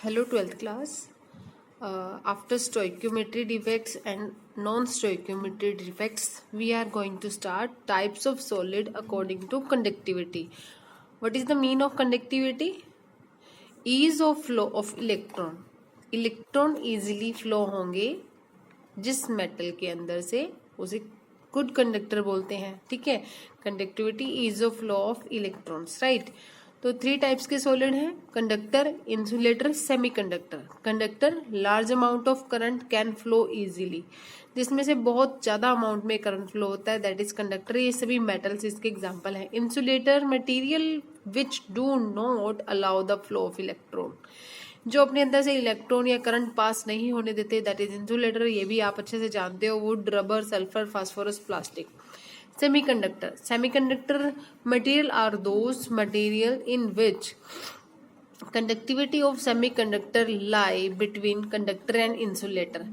Hello 12th class. After stoichiometry defects and non-stoichiometry defects, we are going to start types of solid according to conductivity. What is the mean of conductivity? Ease of flow of electron. Electron easily flow होंगे जिस metal के अंदर से, उसे good conductor बोलते हैं. ठीक है, conductivity is of flow of electrons. Right. तो 3 टाइप्स के सॉलिड हैं: conductor, insulator, semiconductor. Conductor, large amount of current can flow easily, जिसमें से बहुत ज्यादा अमाउंट में करंट फ्लो होता है, दैट इज कंडक्टर. ये सभी मेटल्स इसके एग्जांपल हैं. Insulator, material which do not allow the flow of electron, जो अपने अंदर से इलेक्ट्रॉन या करंट पास नहीं होने देते, दैट इज इंसुलेटर. ये भी आप अच्छे से जानते हो, wood, rubber, sulphur, phosphorus, plastic. Semiconductor. Semiconductor material are those material in which conductivity of semiconductor lie between conductor and insulator.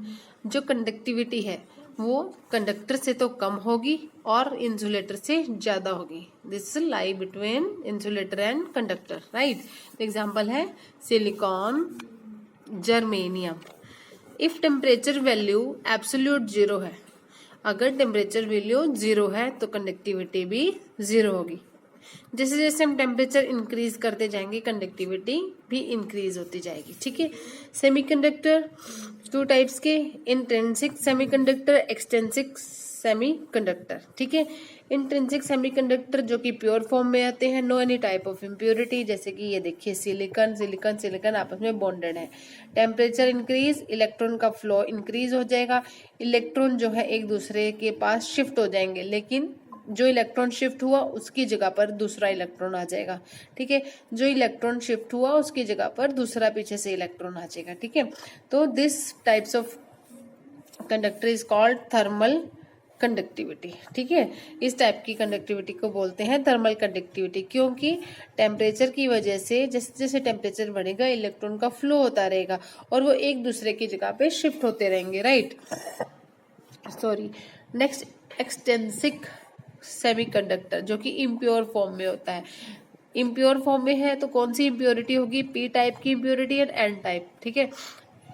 जो कंडक्टिविटी है वो कंडक्टर से तो कम होगी और इंसुलेटर से ज्यादा होगी. This lie between insulator and conductor. Right. Example है silicon, germanium. If temperature value absolute 0 है, अगर टेम्परेचर वैल्यू 0 है तो कंडक्टिविटी भी 0 होगी. जैसे जैसे हम टेम्परेचर इंक्रीज करते जाएंगे कंडक्टिविटी भी इंक्रीज होती जाएगी. ठीक है. सेमीकंडक्टर 2 टाइप्स के: इंट्रिंसिक सेमीकंडक्टर, एक्सट्रिंसिक सेमीकंडक्टर. ठीक है. इंट्रिंसिक सेमीकंडक्टर जो कि प्योर फॉर्म में आते हैं, no any type of impurity. जैसे कि ये देखिए सिलिकॉन, सिलिकॉन, सिलिकॉन आपस में बॉन्डेड है. टेम्परेचर इंक्रीज, इलेक्ट्रॉन का फ्लो इंक्रीज हो जाएगा. इलेक्ट्रॉन जो है एक दूसरे के पास शिफ्ट हो जाएंगे, लेकिन जो इलेक्ट्रॉन शिफ्ट हुआ उसकी जगह पर दूसरा इलेक्ट्रॉन आ जाएगा. ठीक है. जो इलेक्ट्रॉन शिफ्ट हुआ उसकी जगह पर दूसरा पीछे से इलेक्ट्रॉन आ जाएगा. ठीक है. तो this types of conductor is called thermal conductivity. ठीक है. इस टाइप की कंडक्टिविटी को बोलते हैं थर्मल कंडक्टिविटी, क्योंकि टेम्परेचर की वजह से जैसे जैसे टेम्परेचर बढ़ेगा इलेक्ट्रॉन का फ्लो होता रहेगा और वो एक दूसरे की जगह पे शिफ्ट होते रहेंगे. Right. Sorry. Next, extrinsic semiconductor जो कि इम्प्योर फॉर्म में होता है. इम्प्योर फॉर्म में है तो कौन सी इम्प्योरिटी होगी? पी टाइप की इम्प्योरिटी एंड एन टाइप. ठीक है.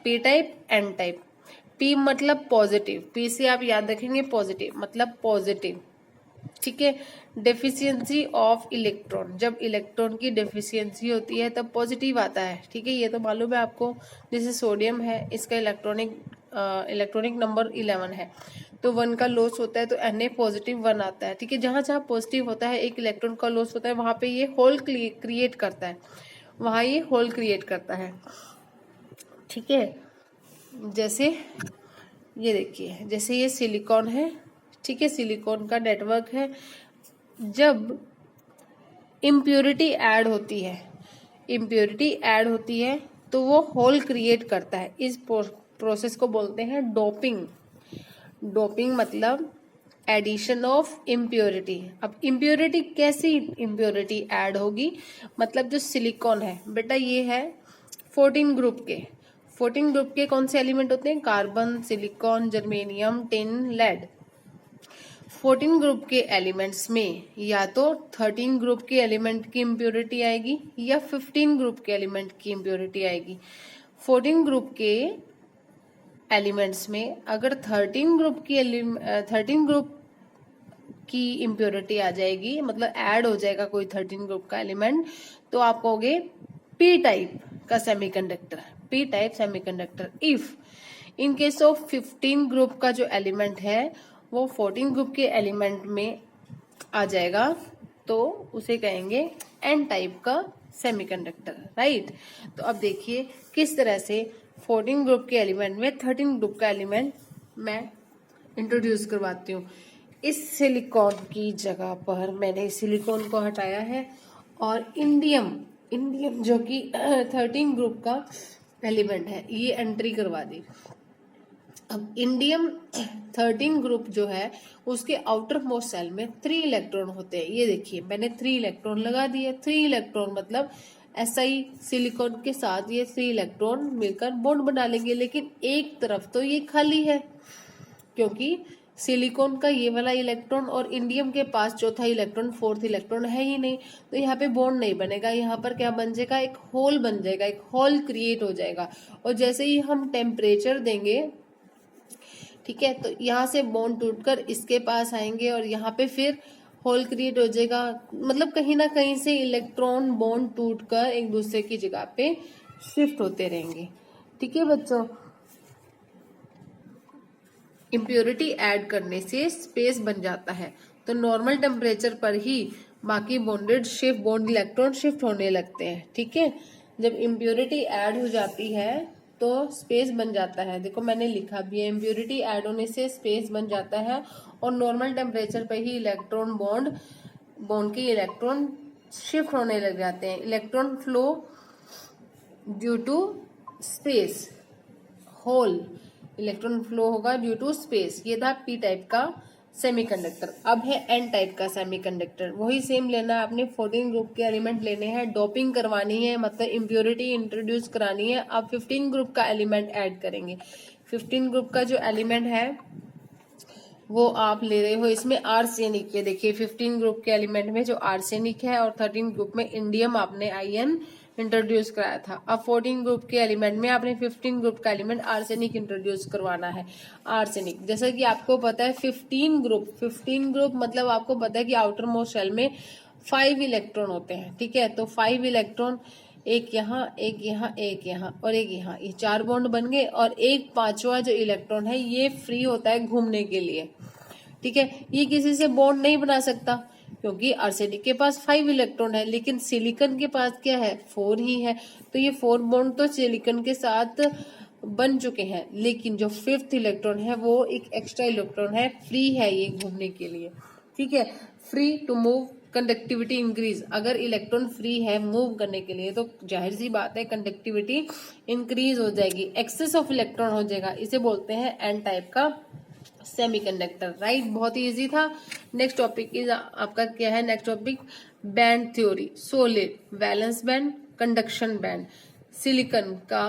P type, N type. P मतलब पॉजिटिव, पी से आप याद रखेंगे पॉजिटिव मतलब पॉजिटिव. ठीक है. डेफिशिएंसी ऑफ इलेक्ट्रॉन, जब इलेक्ट्रॉन की डेफिशिएंसी होती है तब पॉजिटिव आता है. ठीक है. ये तो मालूम है आपको. जैसे सोडियम है, इसका इलेक्ट्रॉनिक नंबर 11 है, तो 1 का लॉस होता है तो Na पॉजिटिव 1 आता है. ठीक है. जहां जहां पॉजिटिव होता है, एक इलेक्ट्रॉन का लॉस होता है, वहां पे ये होल क्रिएट करता है, वहां ये होल क्रिएट करता है. ठीक है. जैसे ये देखिए, जैसे ये सिलिकॉन है. ठीक है. सिलिकॉन का नेटवर्क है. जब इम्प्योरिटी ऐड होती है, इम्प्योरिटी ऐड होती है तो वो होल क्रिएट करता है. इस प्रोसेस को बोलते हैं डोपिंग. डोपिंग मतलब एडिशन ऑफ इम्प्योरिटी. अब इम्प्योरिटी कैसी इम्प्योरिटी ऐड होगी? मतलब जो सिलिकॉन है बेटा, ये है 14 ग्रुप के. 14 ग्रुप के कौन से एलिमेंट होते हैं? Carbon, silicon, germanium, tin, lead. 14 group के एलिमेंट्स में या तो 13 ग्रुप के एलिमेंट की इम्प्योरिटी आएगी या 15 ग्रुप के एलिमेंट की इम्प्योरिटी आएगी. 14 ग्रुप के एलिमेंट्स में अगर 13 ग्रुप की इम्प्योरिटी आ जाएगी, मतलब ऐड हो जाएगा कोई 13 ग्रुप का एलिमेंट, तो आप कहोगे पी टाइप का semiconductor, P type semiconductor. If in case of 15 group का जो एलिमेंट है वो 14 ग्रुप के एलिमेंट में आ जाएगा तो उसे कहेंगे एन टाइप का सेमीकंडक्टर. राइट. तो अब देखिए किस तरह से 14 ग्रुप के एलिमेंट में 13 ग्रुप का एलिमेंट मैं इंट्रोड्यूस करवाती हूँ. इस सिलिकॉन की जगह पर मैंने सिलिकॉन को हटाया है और इंडियम जो कि 13 ग्रुप का एलिमेंट है ये एंट्री करवा दी. अब इंडियम 13 ग्रुप जो है उसके आउटर मोस्ट सेल में 3 इलेक्ट्रॉन होते हैं. ये देखिए मैंने 3 इलेक्ट्रॉन लगा दिए. 3 इलेक्ट्रॉन मतलब ऐसा ही सिलिकॉन के साथ ये 3 इलेक्ट्रॉन मिलकर बॉन्ड बना लेंगे, लेकिन एक तरफ तो ये खाली है क्योंकि सिलिकॉन का ये वाला इलेक्ट्रॉन और इंडियम के पास चौथा इलेक्ट्रॉन, फोर्थ इलेक्ट्रॉन है ही नहीं, तो यहाँ पे बॉन्ड नहीं बनेगा। यहाँ पर क्या बन जाएगा, एक होल बन जाएगा, एक होल क्रिएट हो जाएगा। और जैसे ही हम टेम्परेचर देंगे, ठीक है, तो यहाँ से बॉन्ड टूटकर इसके पास आएंगे और यहाँ पे फिर होल क्रिएट हो जाएगा। मतलब कहीं ना कहीं से इलेक्ट्रॉन बॉन्ड टूटकर एक दूसरे की जगह पे शिफ्ट होते रहेंगे। ठीक है बच्चों, इम्प्योरिटी ऐड करने से स्पेस बन जाता है, तो नॉर्मल टेम्परेचर पर ही बाकी bonded shift bond electron shift होने लगते हैं। ठीक है, जब इम्प्योरिटी ऐड हो जाती है तो स्पेस बन जाता है। देखो मैंने लिखा भी है, इम्प्योरिटी ऐड होने से स्पेस बन जाता है और नॉर्मल टेम्परेचर पर ही इलेक्ट्रॉन बॉन्ड के इलेक्ट्रॉन शिफ्ट होने लग जाते हैं। Electron flow due to space, hole electron flow होगा ड्यू टू स्पेस। ये था पी टाइप का सेमीकंडक्टर। अब है एन टाइप का सेमीकंडक्टर। वही सेम लेना है आपने, 14 ग्रुप के एलिमेंट लेने हैं, डोपिंग करवानी है, मतलब इम्प्योरिटी इंट्रोड्यूस करानी है। अब 15 ग्रुप का एलिमेंट ऐड करेंगे। 15 ग्रुप का जो एलिमेंट है वो आप ले रहे हो इसमें आर्सेनिक के। देखिए 15 ग्रुप के एलिमेंट में जो आर्सेनिक है और 13 ग्रुप में इंडियम आपने आयन इंट्रोड्यूस कराया था। अब 14 ग्रुप के एलिमेंट में आपने 15 ग्रुप का एलिमेंट आर्सेनिक इंट्रोड्यूस करवाना है। आर्सेनिक, जैसा कि आपको पता है 15 ग्रुप मतलब आपको पता है कि आउटर मोस्ट शेल में 5 इलेक्ट्रॉन होते हैं। ठीक है, तो 5 इलेक्ट्रॉन, एक यहाँ, एक यहाँ, एक यहाँ और एक यहाँ, ये 4 बॉन्ड बन गए और एक पांचवा जो इलेक्ट्रॉन है ये फ्री होता है घूमने के लिए। ठीक है, ये किसी से बॉन्ड नहीं बना सकता क्योंकि आर्सेनिक के पास 5 इलेक्ट्रॉन है, लेकिन सिलिकॉन के पास क्या है, 4 ही है। तो ये 4 बॉन्ड तो सिलिकॉन के साथ बन चुके हैं, लेकिन जो 5th इलेक्ट्रॉन है वो एक एक्स्ट्रा इलेक्ट्रॉन है, फ्री है ये घूमने के लिए। ठीक है, free to move, conductivity increase. अगर इलेक्ट्रॉन फ्री है मूव करने के लिए तो जाहिर सी बात है कंडक्टिविटी इंक्रीज हो जाएगी, एक्सेस ऑफ इलेक्ट्रॉन हो जाएगा। इसे बोलते हैं एन टाइप का सेमीकंडक्टर। राइट, बहुत ही इजी था। नेक्स्ट टॉपिक इज आपका क्या है, next topic band theory. Solid, valence band, conduction band. Silicon का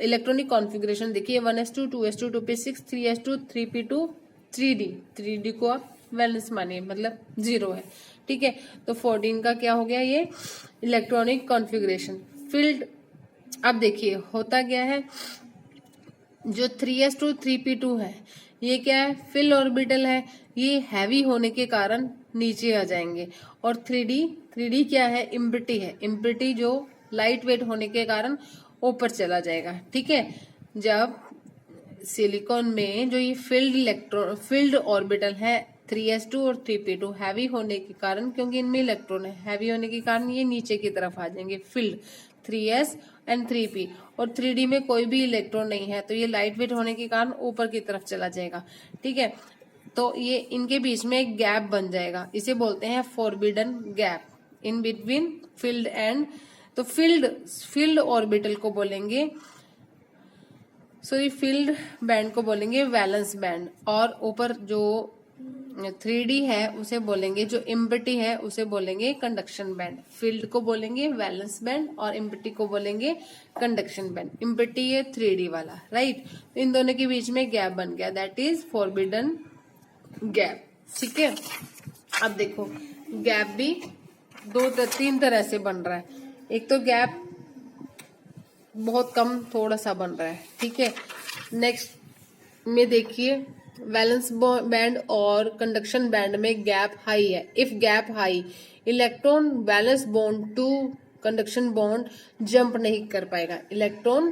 इलेक्ट्रॉनिक कॉन्फ़िगरेशन देखिए 1s2 2s2 2p6 3s2 3p2 3d को आप वैलेंस मानिए, मतलब 0 है। ठीक है, तो 14 का क्या हो गया, ये इलेक्ट्रॉनिक कॉन्फ़िगरेशन। फील्ड, अब देखिए होता क्या है, जो 3s2 3p2 है ये क्या है, फिल ऑर्बिटल है, ये हैवी होने के कारण नीचे आ जाएंगे। और 3d क्या है, इम्प्योरिटी है, इम्प्योरिटी जो लाइट वेट होने के कारण ऊपर चला जाएगा। ठीक है, जब सिलिकॉन में जो ये फील्ड ऑर्बिटल है 3s2 और 3p2 हैवी होने के कारण, क्योंकि इनमें इलेक्ट्रॉन है, हैवी होने के कारण ये नीचे की तरफ आ जाएंगे, फील्ड 3s एंड 3p। और 3d में कोई भी इलेक्ट्रॉन नहीं है तो ये लाइट वेट होने के कारण ऊपर की तरफ चला जाएगा। ठीक है, तो ये इनके बीच में एक गैप बन जाएगा, इसे बोलते हैं forbidden gap in between field and, तो फील्ड ऑर्बिटल को बोलेंगे, सॉरी फील्ड बैंड को बोलेंगे वैलेंस बैंड, और ऊपर जो 3d है उसे बोलेंगे, जो इम्प्योरिटी है उसे बोलेंगे कंडक्शन बैंड। फील्ड को बोलेंगे वैलेंस बैंड और इम्प्योरिटी को बोलेंगे कंडक्शन बैंड। इम्प्योरिटी है 3d वाला, राइट। तो इन दोनों के बीच में गैप बन गया, दैट इज फॉरबिडन गैप। ठीक है, अब देखो गैप भी 3 तरह से बन रहा है। एक तो गैप बहुत कम थोड़ा सा बन रहा है। ठीक है, नेक्स्ट में देखिए वैलेंस बैंड और कंडक्शन बैंड में गैप हाई है। If gap high, electron valence bond to conduction bond jump नहीं कर पाएगा। Electron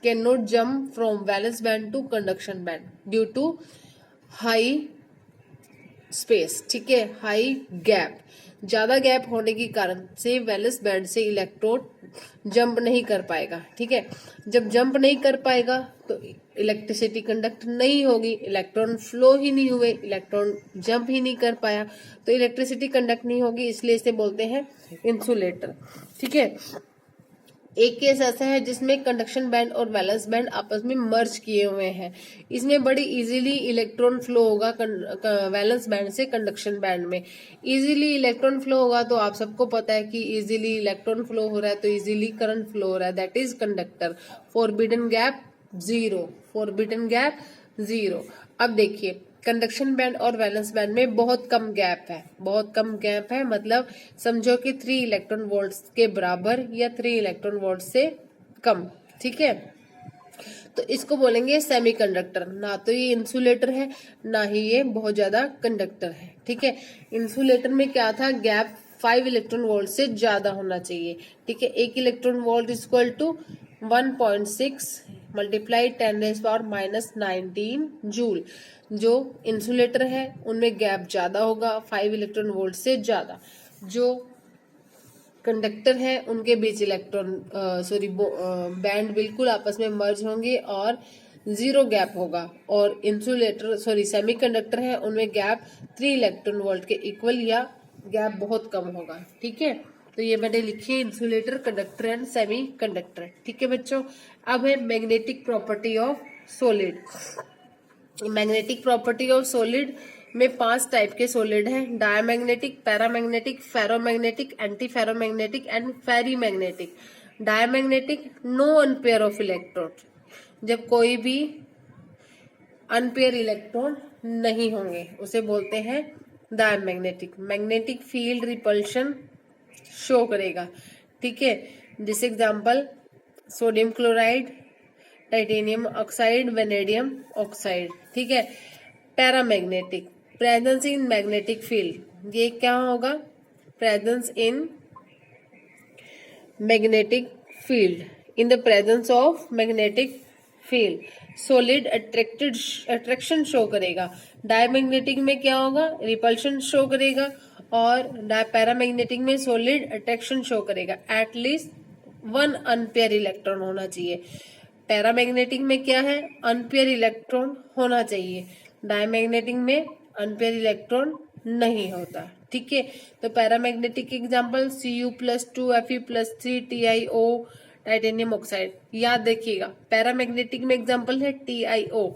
can not jump from valence band to conduction band due to high space. ठीक है, हाई गैप, ज्यादा gap होने के कारण से वैलेंस बैंड से इलेक्ट्रॉन जंप नहीं कर पाएगा। ठीक है, जब जंप नहीं कर पाएगा तो इलेक्ट्रिसिटी कंडक्ट नहीं होगी, इलेक्ट्रॉन फ्लो ही नहीं हुए, इलेक्ट्रॉन जंप ही नहीं कर पाया तो इलेक्ट्रिसिटी कंडक्ट नहीं होगी, इसलिए इसे बोलते हैं इंसुलेटर। ठीक है, एक केस ऐसा है जिसमें कंडक्शन बैंड और वैलेंस बैंड आपस में मर्ज किए हुए हैं, इसमें बड़ी इजीली इलेक्ट्रॉन फ्लो होगा वैलेंस बैंड से कंडक्शन बैंड में। इजीली इलेक्ट्रॉन फ्लो होगा तो आप सबको पता है कि इजीली इलेक्ट्रॉन फ्लो हो रहा है तो इजीली करंट फ्लो हो रहा है, that is conductor. Forbidden gap 0, forbidden gap 0। अब देखिए कंडक्शन बैंड और वैलेंस बैंड में बहुत कम गैप है, बहुत कम गैप है, मतलब समझो कि 3 इलेक्ट्रॉन वोल्ट के बराबर या 3 इलेक्ट्रॉन वोल्ट से कम। ठीक है, तो इसको बोलेंगे सेमीकंडक्टर। ना तो ये इंसुलेटर है, ना ही ये बहुत ज्यादा कंडक्टर है। ठीक है, इंसुलेटर में क्या था, गैप 5 इलेक्ट्रॉन वोल्ट से ज्यादा होना चाहिए। ठीक है, 1 electron volt equal to 1.6 multiply 10⁻⁻19 joule. जो इंसुलेटर है उनमें गैप ज्यादा होगा, 5 इलेक्ट्रॉन वोल्ट से ज्यादा। जो कंडक्टर है उनके बीच इलेक्ट्रॉन बैंड बिल्कुल आपस में मर्ज होंगे और 0 गैप होगा। और इंसुलेटर सेमीकंडक्टर है उनमें गैप 3 इलेक्ट्रॉन वोल्ट के इक्वल या गैप बहुत कम होगा। ठीक है, तो ये मैंने लिखी है insulator, conductor and semiconductor. ठीक है बच्चों, अब है magnetic property of solid. Magnetic property of solid में 5 टाइप के सॉलिड हैं, diamagnetic, paramagnetic, ferromagnetic, antiferromagnetic and ferrimagnetic. Diamagnetic, no unpair of electron, जब कोई भी अनपेयर इलेक्ट्रॉन नहीं होंगे उसे बोलते हैं diamagnetic. Magnetic field repulsion show करेगा। ठीक है, जैसे example sodium chloride, titanium oxide, vanadium oxide. ठीक है, paramagnetic, presence in magnetic field, ये क्या होगा, presence in magnetic field, in the presence of magnetic field. Solid attraction show करेगा। डायमैग्नेटिक में क्या होगा, रिपल्शन शो करेगा। और पैरामैग्नेटिक में सॉलिड अट्रैक्शन शो करेगा। एटलीस्ट 1 अनपेयर इलेक्ट्रॉन होना चाहिए। पैरामैग्नेटिक में क्या है, अनपेयर इलेक्ट्रॉन होना चाहिए। डायमैग्नेटिक में अनपेयर इलेक्ट्रॉन नहीं होता। ठीक है, तो paramagnetic example Cu+2 Fe+3 TiO titanium oxide, याद रखिएगा। पैरामैग्नेटिक में एग्जांपल है TiO।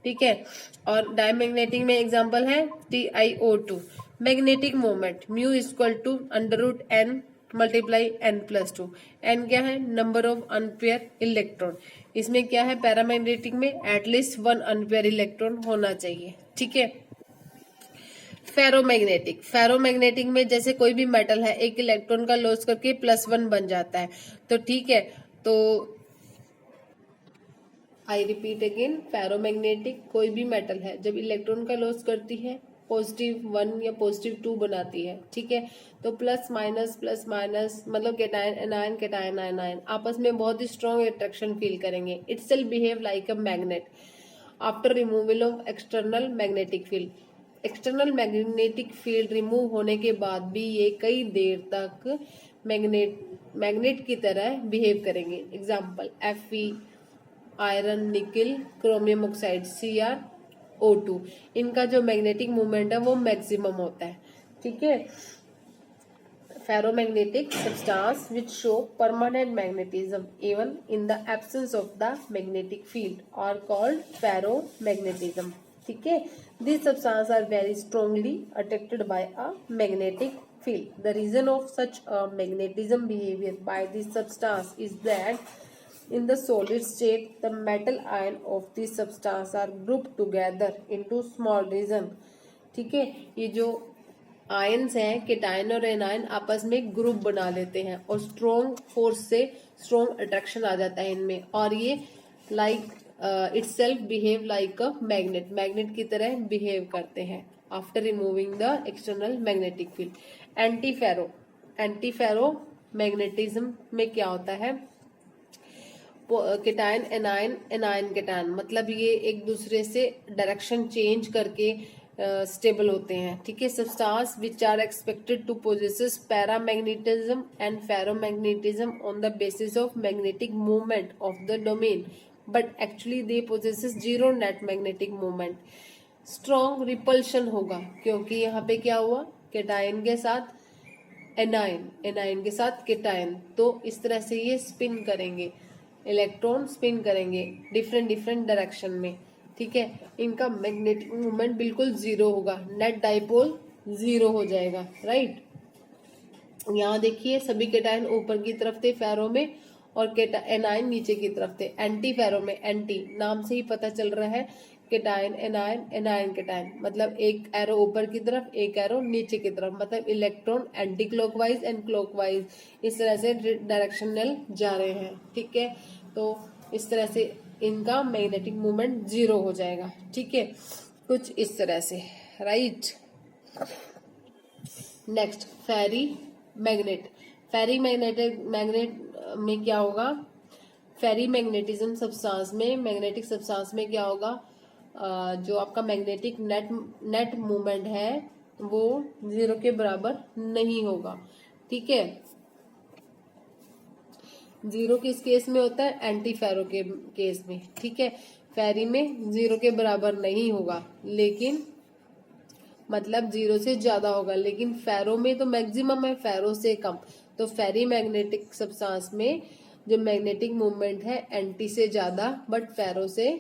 ठीक है, और डायमैग्नेटिक में एग्जांपल है TiO2। Magnetic moment mu equal to √n multiply n+2। n क्या है, नंबर ऑफ अनपेयर इलेक्ट्रॉन। इसमें क्या है, पैरामैग्नेटिक में एटलीस्ट 1 अनपेयर इलेक्ट्रॉन होना चाहिए। ठीक है, फेरोमैग्नेटिक, फेरोमैग्नेटिक में जैसे कोई भी मेटल है, एक इलेक्ट्रॉन का लॉस करके +1 बन जाता है। तो ठीक है, तो आई रिपीट अगेन, फेरोमैग्नेटिक कोई भी मेटल है जब इलेक्ट्रॉन का लॉस करती है +1 या +2 बनाती है। ठीक है, तो प्लस माइनस मतलब केटायन एनायन, केटायन आयनायन आपस में बहुत ही स्ट्रॉन्ग अट्रैक्शन फील करेंगे। It self behave like a magnet after removal of external magnetic field. External magnetic field remove होने के बाद भी ये कई देर तक मैग्नेट की तरह बिहेव करेंगे। एग्जाम्पल Fe, आयरन, निकल, क्रोमियम ऑक्साइड CrO2, इनका जो मैग्नेटिक मूवमेंट है वो मैक्सिमम होता है। ठीक है, ferromagnetic substance which show permanent magnetism even in the absence of the magnetic field are called ferromagnetism. ठीक है, these substances are very strongly attracted by a magnetic field. The reason of such a magnetism behavior by this substance is that in the solid state the metal ion of this substance are grouped together into small region. ठीक है, ये जो ions हैं, cation और anion आपस में group बना लेते हैं और स्ट्रॉन्ग फोर्स से स्ट्रॉन्ग अट्रैक्शन आ जाता है इनमें, और ये like itself behave like a magnet, magnet की तरह बिहेव करते हैं after removing the external magnetic field. Antiferromagnetism में क्या होता है, केटायन एनायन, एनायन केटायन, मतलब ये एक दूसरे से डायरेक्शन चेंज करके स्टेबल होते हैं। ठीक है, substance which are expected to possesses paramagnetism and ferromagnetism on the basis of magnetic movement of the domain, but actually they possesses 0 net magnetic movement. Strong repulsion होगा क्योंकि यहाँ पे क्या हुआ, केटायन के साथ एनायन, एनायन के साथ केटायन, तो इस तरह से ये स्पिन करेंगे, इलेक्ट्रॉन स्पिन करेंगे डिफरेंट डायरेक्शन में। ठीक है, इनका मैग्नेटिक मूवमेंट बिल्कुल 0 होगा, नेट डाइपोल 0 हो जाएगा। राइट, यहाँ देखिए सभी केटायन ऊपर की तरफ थे फेरो में और एनायन नीचे की तरफ थे। एंटी फेरो में, एंटी नाम से ही पता चल रहा है केटायन एनायन एनायन केटायन, मतलब एक एरो ऊपर की तरफ एक एरो नीचे की तरफ, मतलब electron anti clockwise and clockwise इस तरह से डायरेक्शनल जा रहे हैं। ठीक है, तो इस तरह से इनका मैग्नेटिक मूवमेंट जीरो हो जाएगा। ठीक है, कुछ इस तरह से, राइट। नेक्स्ट फेरी मैग्नेट। फेरी मैग्नेट में क्या होगा, फेरी मैग्नेटिज्म सब्सटेंस में, मैग्नेटिक सब्सटेंस में क्या होगा, जो आपका मैग्नेटिक नेट मूवमेंट है वो जीरो के बराबर नहीं होगा। ठीक है, जीरो किस केस में होता है, एंटी फेरो के केस में। ठीक है, फेरी में जीरो के बराबर नहीं होगा, लेकिन मतलब जीरो से ज्यादा होगा, लेकिन फेरो में तो मैक्सिमम है, फेरो से कम। तो फेरी मैग्नेटिक सब्सटेंस में जो मैग्नेटिक मूवमेंट है एंटी से ज्यादा बट फेरो से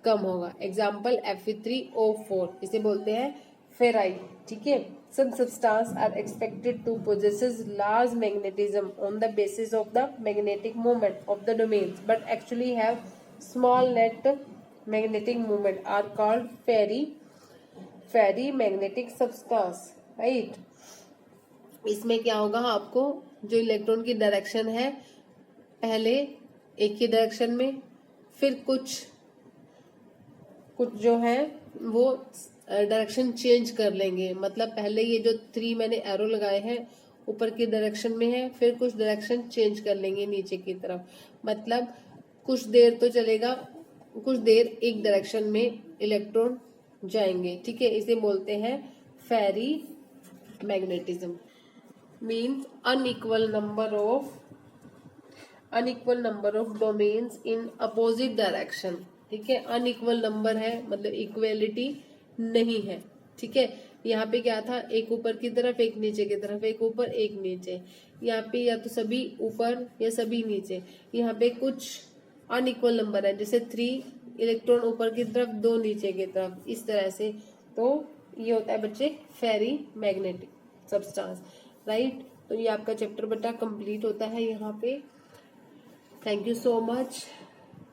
कम होगा। एग्जाम्पल Fe3O4, इसे बोलते हैं फेराइट। ठीक है, some substances are expected to possess large magnetism on the basis of the magnetic moment of the domains but actually have small net magnetic moment are called ferrimagnetic substance, right. इसमें क्या होगा, आपको जो electron की direction है पहले एक ही direction में, फिर कुछ जो है वो डायरेक्शन चेंज कर लेंगे। मतलब पहले ये जो 3 मैंने एरो लगाए हैं ऊपर की डायरेक्शन में है, फिर कुछ डायरेक्शन चेंज कर लेंगे नीचे की तरफ। मतलब कुछ देर तो चलेगा, कुछ देर एक डायरेक्शन में इलेक्ट्रॉन जाएंगे। ठीक है, इसे बोलते हैं ferrimagnetism. Means unequal number of domains in opposite direction. ठीक है, अनइक्वल नंबर है मतलब इक्वेलिटी नहीं है। ठीक है, यहाँ पे क्या था, एक ऊपर की तरफ एक नीचे की तरफ, एक ऊपर एक नीचे, यहाँ पे या तो सभी ऊपर या सभी नीचे। यहाँ पे कुछ अनइक्वल नंबर है, जैसे 3 इलेक्ट्रॉन ऊपर की तरफ 2 नीचे की तरफ, इस तरह से। तो ये होता है बच्चे फेरी मैग्नेटिक सब्सटेंस, राइट। तो ये आपका चैप्टर बेटा कंप्लीट होता है यहाँ पे। Thank you so much.